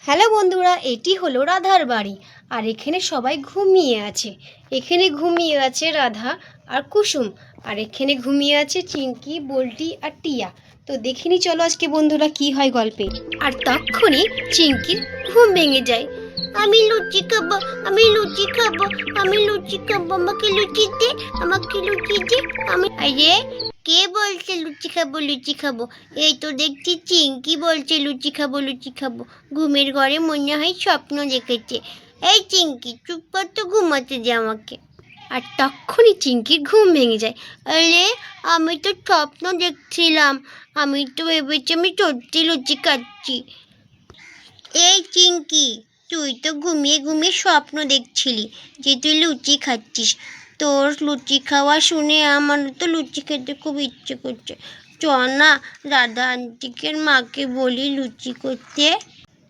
Hello বন্ধুরা, এটি হলো রাধার বাড়ি। আর এখানে সবাই ঘুমিয়ে আছে। এখানে ঘুমিয়ে আছে রাধা আর কুসুম। আর এখানে ঘুমিয়ে আছে চিঙ্কি, বল্টি আর টিয়া। তো দেখিনি, চলো আজকে বন্ধুরা কি হয় গল্পে। আর তখনই চিঙ্কির ঘুম ভেঙে যায়। আমি লুচি খাবো, আমি লুচি খাবো, আমি লুচি খাবো, আমাকে লুচি দে, আমাকে লুচি দে। আরে কে বলছে লুচি খাবো লুচি খাবো? এই তো দেখছি চিঙ্কি বলছে লুচি খাবো লুচি খাবো। ঘুমের ঘরে মনে হয় স্বপ্ন দেখেছে। এই চিঙ্কি চুপ কর তো, ঘুমাতে দে আমাকে। আর তখনই চিঙ্কির ঘুম ভেঙে যায়। আরে আমি তো স্বপ্ন দেখছিলাম, আমি তো ভেবেছি আমি সত্যি লুচি খাচ্ছি। এই চিঙ্কি, তুই তো ঘুমিয়ে ঘুমিয়ে স্বপ্ন দেখছিলি যে তুই লুচি খাচ্ছিস। তোর লুচি খাওয়া শুনে আমার তো লুচি খেতে খুব ইচ্ছে করছে। চল না দাদা আন্টিকে মাকে বলি লুচি করতে।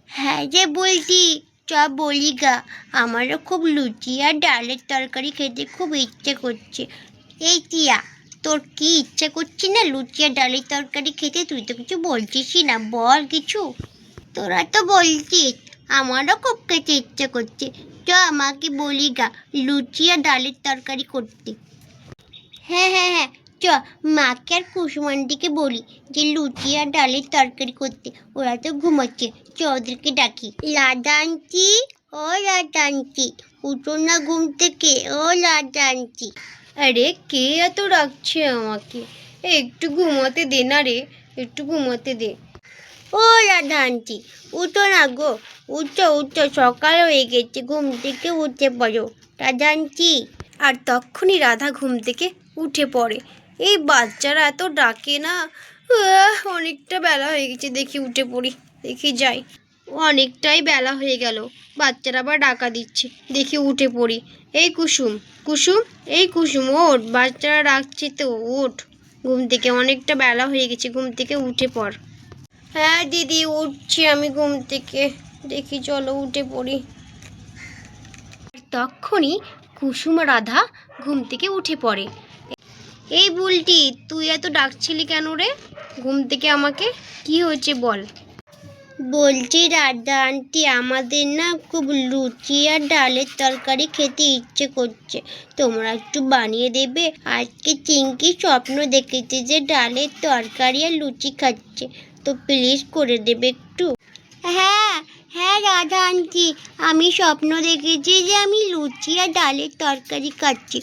হ্যাঁ যে বলছি, চ বলি গা। আমারও খুব লুচি আর ডালের তরকারি খেতে খুব ইচ্ছে করছে। এই টিয়া, তোর কি ইচ্ছে করছে না লুচি আর ডালের তরকারি খেতে? তুই তো কিছু বলছিসই না, বল কিছু। তোরা তো বলছিস, আমারও খুব খেতে ইচ্ছে করছে। চ আমাকে বলি গা লুচি আর ডালের তরকারি করতে। হ্যাঁ হ্যাঁ হ্যাঁ, চ মাকে আর কুসুমান্টিকে বলি যে লুচি আর ডালের তরকারি করতে। ওরা তো ঘুমাচ্ছে, চ ওদেরকে ডাকি। লাডা আন্টি, ও লাডা আন্টি, উঠো না ঘুম থেকে, ও লাডা আন্টি। আরে কে এত রাখছে আমাকে? একটু ঘুমাতে দে না রে, একটু ঘুমাতে দে। ও রাধা আন্টি, উঠো না গো, উঠো উঠো, সকাল হয়ে গেছে, ঘুম থেকে উঠে পড়ো রাধা আন্টি। আর তখনই রাধা ঘুম থেকে উঠে পড়ে। এই বাচ্চারা এত ডাকে না। অনেকটা বেলা হয়ে গেছে, দেখি উঠে পড়ি, দেখি যাই। অনেকটাই বেলা হয়ে গেল, বাচ্চারা আবার ডাকা দিচ্ছে, দেখি উঠে পড়ি। এই কুসুম, কুসুম, এই কুসুম ওঠ, বাচ্চারা ডাকছে তো ওঠ ঘুম থেকে, অনেকটা বেলা হয়ে গেছে, ঘুম থেকে উঠে পড়। হ্যাঁ দিদি উঠছি আমি ঘুম থেকে, দেখি চলো উঠে পড়ি। তখনই কুসুম রাধা ঘুম থেকে উঠে পড়ে। এই বুলটি, তুই এত ডাকছিলি কেন রে ঘুম থেকে আমাকে? কি হয়েছে বল। বলছি রাধা আন্টি, আমাদের না খুব লুচি আর ডালের তরকারি খেতে ইচ্ছে করছে, তোমরা একটু বানিয়ে দেবে? আজকে চিঙ্কি স্বপ্ন দেখেছে যে ডালের তরকারি আর লুচি খাচ্ছে, তো প্লিজ করে দেবে একটু। হ্যাঁ হ্যাঁ রাধা আন্টি, আমি স্বপ্ন দেখেছি যে আমি লুচি আর ডালের তরকারি খাচ্ছি,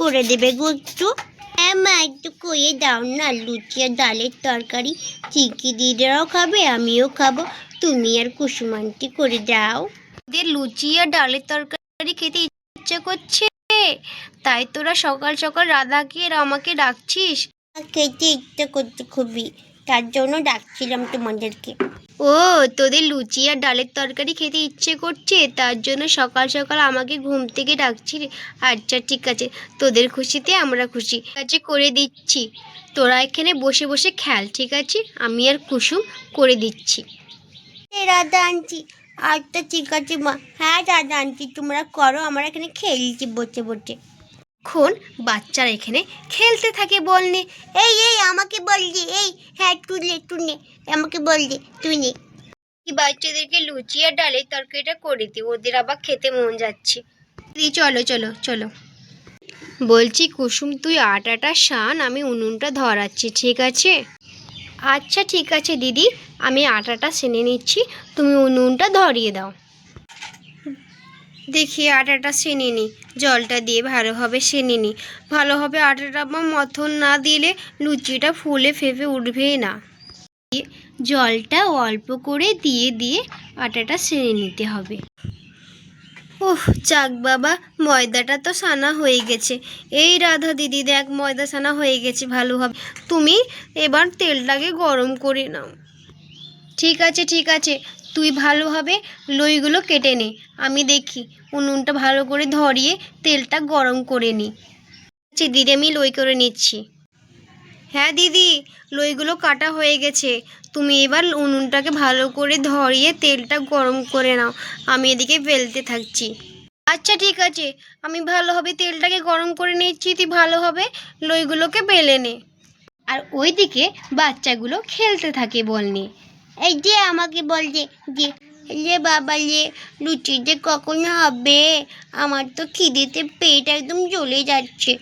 করে দেবে গো একটু। হ্যাঁ মা, একটু করে দাও না লুচি আর ডালের তরকারি, চিকি দিদিরাও খাবে, আমিও খাবো, তুমি আর কুসুম আন্টি করে দাও। ওদের লুচি আর ডালের তরকারি খেতে ইচ্ছে করছে, তাই তোরা সকাল সকাল রাধাকে আর আমাকে ডাকছিস? খেতে ইচ্ছে করছে খুবই, তার জন্য ডাকছিলাম তোমাদেরকে। ও, তোদের লুচি আর ডালের তরকারি খেতে ইচ্ছে করছে, তার জন্য সকাল সকাল আমাকে ঘুম থেকে ডাকছিলি? আচ্ছা ঠিক আছে, তোদের খুশিতে আমরা খুশি, আচ্ছা করে দিচ্ছি। তোরা এখানে বসে বসে খেল, ঠিক আছে? আমি আর কুসুম করে দিচ্ছি। রাধা আন্টি, আচ্ছা ঠিক আছে মা। হ্যাঁ রাধা আন্টি, তোমরা করো, আমরা এখানে খেলছি বসে বসে। এখন বাচ্চারা এখানে খেলতে থাকে বল নে। এই এই আমাকে বল দে, এই হ্যাঁ তুই নে, আমাকে বল দে, তুই নে। কি বাচ্চাদেরকে লুচি আর ডালের তরকারিটা করে দিই, ওদের আবার খেতে মন যাচ্ছে। চলো চলো চলো। বলছি কুসুম, তুই আটাটা সান, আমি উনুনটা ধরাচ্ছি, ঠিক আছে? আচ্ছা ঠিক আছে দিদি, আমি আটাটা সেনে নিচ্ছি, তুমি উনুনটা ধরিয়ে দাও। দেখি আটাটা সেনে নিই, জলটা দিয়ে ভালোভাবে সেনে নিই। ভালোভাবে আটাটা মথন না দিলে লুচিটা ফুলে ফেপে উঠবেই না। জলটা অল্প করে দিয়ে দিয়ে আটাটা সেনে নিতে হবে। ওহ যাক বাবা, ময়দাটা তো সানা হয়ে গেছে। এই রাধা দিদি দেখ, ময়দা সানা হয়ে গেছে ভালোভাবে। তুমি এবার তেলটাকে গরম করে নাও। ঠিক আছে ঠিক আছে, তুই ভালোভাবে লইগুলো কেটে নে, আমি দেখি উনুনটা ভালো করে ধরিয়ে তেলটা গরম করে নিই। আচ্ছা দিদি, আমি লই করে নিচ্ছি। হ্যাঁ দিদি, লইগুলো কাটা হয়ে গেছে, তুমি এবার উনুনটাকে ভালো করে ধরিয়ে তেলটা গরম করে নাও, আমি এদিকে বেলতে থাকছি। আচ্ছা ঠিক আছে, আমি ভালোভাবে তেলটাকে গরম করে নিচ্ছি, তুই ভালোভাবে লইগুলোকে বেলে নে। আর ওইদিকে বাচ্চাগুলো খেলতে থাকে বল নিয়ে। এই যে আমাকে বল যে যে লে বাবা লে, লুচি যে কখন হবে? আমার তো খিদেতে পেট একদম জ্বলে যাচ্ছে।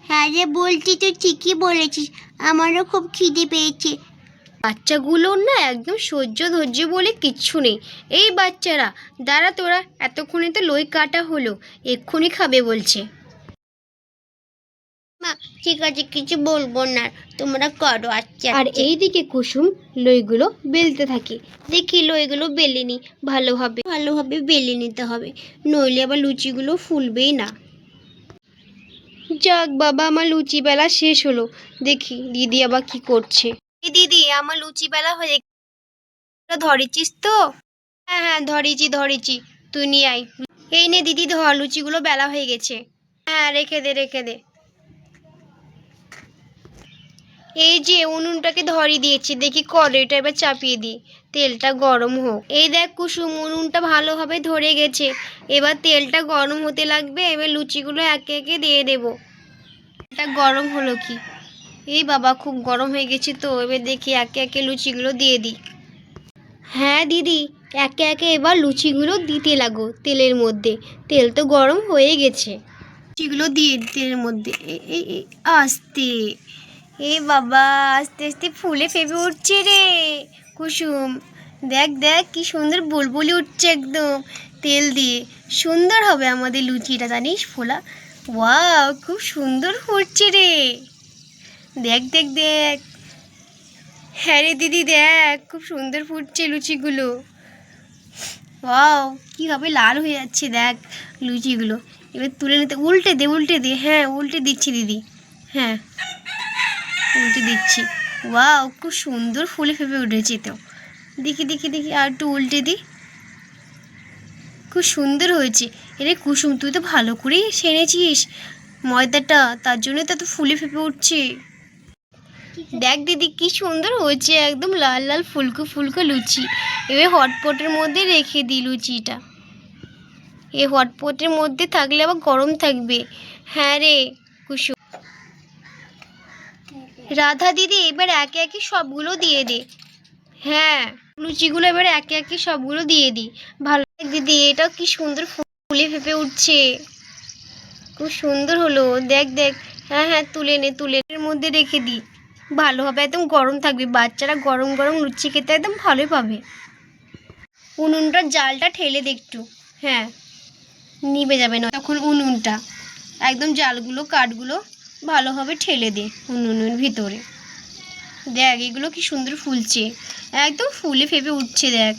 হ্যাঁ রে, বলছি তো ঠিকই বলেছিস, আমারও খুব খিদে পেয়েছে। বাচ্চাগুলোর না একদম সহ্য ধৈর্য বলে কিচ্ছু নেই। এই বাচ্চারা, দাঁড়া তোরা, এতক্ষণে তো লই কাটা হলো, এক্ষুনি খাবে বলছে। মা ঠিক আছে, কিছু বলবো না, তোমরা করো। আচ্ছা আর এইদিকে কুসুম লইগুলো বেলতে থাকে। দেখি লইগুলো বেলে নি, ভালোভাবে ভালোভাবে বেলে নিতে হবে, নইলে আবার লুচিগুলো ফুলবেই না। যাক বাবা, আমার লুচি বেলা শেষ হলো। দেখি দিদি আবার কি করছে। এই দিদি, আমার লুচি বেলা হয়ে ধরেছিস তো? হ্যাঁ হ্যাঁ, ধরেছি, তুই নিয়ে আয়। এই নে দিদি ধর, লুচিগুলো বেলা হয়ে গেছে। হ্যাঁ, রেখে দে। এই যে উনুনটাকে ধরিয়ে দিয়েছি, দেখি কড়াইটা এবার চাপিয়ে দিই, তেলটা গরম হোক। এই দেখ কুসুম, উনুনটা ভালোভাবে ধরে গেছে, এবার তেলটা গরম হতে লাগবে, এবার লুচিগুলো একে একে দিয়ে দেবো। এটা গরম হলো কি? এই বাবা, খুব গরম হয়ে গেছে তো, এবার দেখি একে একে লুচিগুলো দিয়ে দিই। হ্যাঁ দিদি, একে একে এবার লুচিগুলো দিতে লাগো তেলের মধ্যে, তেল তো গরম হয়ে গেছে। লুচিগুলো দিয়ে তেলের মধ্যে আস্তে। এ বাবা, আস্তে আস্তে ফুলে ফেপে উঠছে রে কুসুম। দেখ কি সুন্দর বুলবুলি উঠছে একদম তেল দিয়ে। সুন্দর হবে আমাদের লুচিটা, জানিস ফোলা। ওয়াও, খুব সুন্দর ফুটছে রে। দেখ। হ্যাঁ রে দিদি, দেখ খুব সুন্দর ফুটছে লুচিগুলো। ওয়াও, কীভাবে লাল হয়ে যাচ্ছে দেখ লুচিগুলো। এবার তুলে নিতে, উল্টে দে। হ্যাঁ, উল্টে দিচ্ছি দিদি। হ্যাঁ, উল্টে দিচ্ছি। ওয়াও, খুব সুন্দর ফুলে ফেপে উঠেছে তো। দেখি আর একটু উল্টে দিই। খুব সুন্দর হয়েছে। এরে কুসুম, তুই তো ভালো করেই সেনেছিস ময়দাটা, তার জন্য তো এত ফুলে ফেপে উঠছে। দেখ দিদি, কি সুন্দর হয়েছে, একদম লাল লাল ফুলকো লুচি। এবার হটপটের মধ্যে রেখে দিই লুচিটা। এই হটপটের মধ্যে থাকলে আবার গরম থাকবে। হ্যাঁ রে কুসুম। রাধা দিদি, এবার একে একে সবগুলো দিয়ে দে। হ্যাঁ, লুচিগুলো এবার একে একে সবগুলো দিয়ে দিই। ভালো দিদি, এটাও কি সুন্দর ফুলে ফেপে উঠছে, খুব সুন্দর হলো। দেখ। হ্যাঁ, তুলে এর মধ্যে রেখে দিই। ভালো হবে, একদম গরম থাকবে, বাচ্চারা গরম লুচি খেতে একদম ভালোই পাবে। উনুনটার জালটা ঠেলে দে একটু। হ্যাঁ, নিভে যাবে না তখন উনুনটা। একদম জালগুলো কাঠগুলো ভালোভাবে ঠেলে দে উনুনের ভিতরে। দেখ এগুলো কি সুন্দর ফুলছে, একদম ফুলে ফেপে উঠছে দেখ।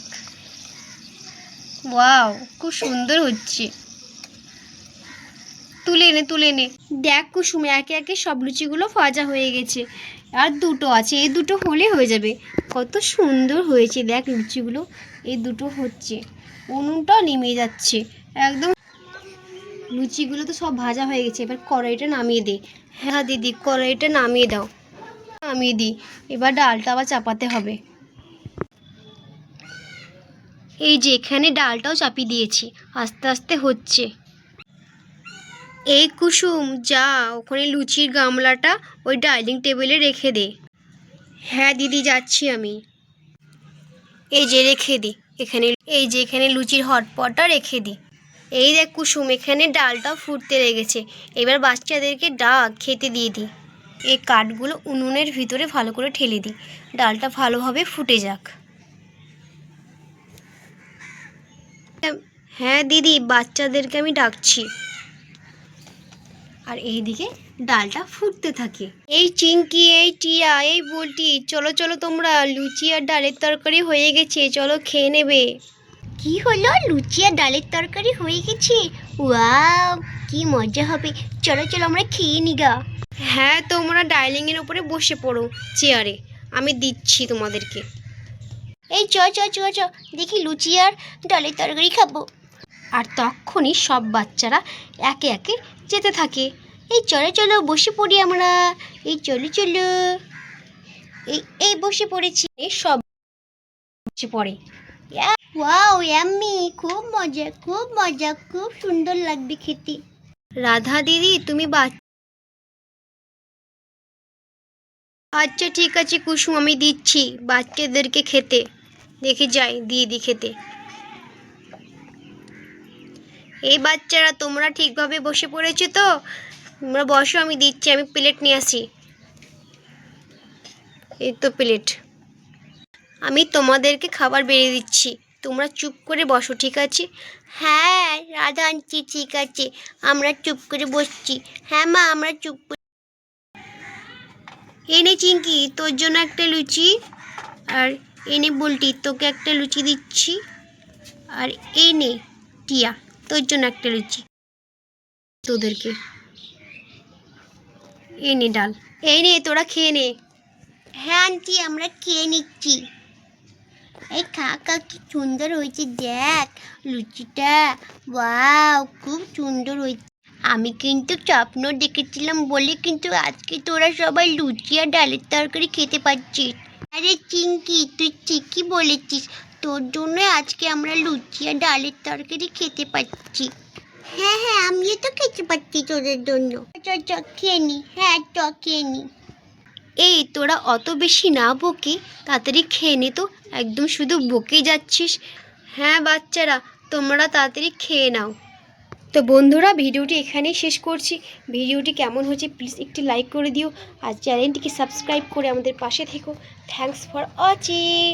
ওয়াও, খুব সুন্দর হচ্ছে। তুলে নে। দেখ কুসুম, একে একে সব লুচিগুলো ভাজা হয়ে গেছে, আর দুটো আছে, এই দুটো হলে হয়ে যাবে। কত সুন্দর হয়েছে দেখ লুচিগুলো, এই দুটো হচ্ছে, উনুনটাও নেমে যাচ্ছে একদম। লুচিগুলো তো সব ভাজা হয়ে গেছে, এবার কড়াইটা নামিয়ে দে। হ্যাঁ দিদি, কড়াইটা নামিয়ে দাও। নামিয়ে দিই, এবার ডালটা আবার চাপাতে হবে। এই যে এখানে ডালটাও চাপিয়ে দিয়েছি, আস্তে আস্তে হচ্ছে। এই কুসুম, যা ওখানে লুচির গামলাটা ওই ডাইনিং টেবিলে রেখে দে। হ্যাঁ দিদি, যাচ্ছি আমি। এই যে রেখে দি এখানে, এই যে এখানে লুচির হটপটটা রেখে দি। এই দেখ কুসুম, এখানে ডালটাও ফুটতে লেগেছে, এবার বাচ্চাদেরকে ডাক খেতে দিয়ে দিই। এই কাঠগুলো উনুনের ভিতরে ভালো করে ঠেলে দিই, ডালটা ভালোভাবে ফুটে যাক। হ্যাঁ দিদি, বাচ্চাদেরকে আমি ডাকছি। আর এইদিকে ডালটা ফুটতে থাকে। এই চিংকি, এই টিয়া, এই বল্টি, চলো তোমরা, লুচি আর ডালের তরকারি হয়ে গেছে, চলো খেয়ে নেবে। কি হলো, লুচি আর ডালের তরকারি হয়ে গেছে? ওয়াও, কি মজা হবে, চলো আমরা খেয়ে নিগা। হ্যাঁ, তোমরা ডাইনিংয়ের ওপরে বসে পড়ো চেয়ারে, আমি দিচ্ছি তোমাদেরকে। এই চ, দেখি লুচি আর ডালের তরকারি খাবো। আর তখনই সব বাচ্চারা একে একে যেতে থাকে। এই চলো বসে পড়ি আমরা। এই চলো, এই বসে পড়েছি। এই সব বসে পড়ে। ওয়াও, ইয়াম্মি, খুব মজা, খুব সুন্দর লাগবে খেতে। রাধা দিদি, তুমি আচ্ছা ঠিক আছে কুসুম, আমি দিচ্ছি বাচ্চাদেরকে খেতে। দেখি যাই দিয়ে দি খেতে। এই বাচ্চারা তোমরা ঠিকভাবে বসে পড়েছো তো? তোমরা বসো, আমি দিচ্ছি, আমি প্লেট নিয়ে আসি। এই তো প্লেট, আমি তোমাদেরকে খাবার বেড়ে দিচ্ছি, তোমরা চুপ করে বসো, ঠিক আছে? হ্যাঁ রাধা আন্টি, ঠিক আছে, আমরা চুপ করে বসছি। হ্যাঁ মা, আমরা চুপ করে। এনে চিঙ্কি, তোর জন্য একটা লুচি, আর এনে বলটি, তোকে একটা লুচি দিচ্ছি, আর এনে টিয়া, তোর জন্য একটা লুচি, তোদেরকে। এই নে ডাল, এই নে তোরা খেয়ে নে। হ্যাঁ আন্টি, আমরা খেয়ে নিচ্ছি। এই খা খা, কি সুন্দর হয়েছে দেখ লুচিটা। ওয়াও, খুব সুন্দর হয়েছে। আমি কিন্তু স্বপ্ন দেখেছিলাম বলে কিন্তু আজকে তোরা সবাই লুচি আর ডালের তরকারি খেতে পাচ্ছিস। আরে চিঙ্কি, তুই ঠিকই বলেছিস, তোর জন্য আজকে আমরা লুচি আর ডালের তরকারি খেতে পাচ্ছি। হ্যাঁ হ্যাঁ, আমিও তো খেতে পাচ্ছি তোদের জন্য। চ চ খেয়ে নি। হ্যাঁ চ খেয়ে নি। এই তোরা অত বেশি না বকে তাড়াতাড়ি খেয়ে নে তো, একদম শুধু বকে যাচ্ছিস। হ্যাঁ বাচ্চারা, তোমরা তাড়াতাড়ি খেয়ে নাও। তো বন্ধুরা, ভিডিওটি এখানেই শেষ করছি। ভিডিওটি কেমন হয়েছে প্লিজ একটি লাইক করে দিও, আর চ্যানেলটিকে সাবস্ক্রাইব করে আমাদের পাশে থেকো। Thanks for watching.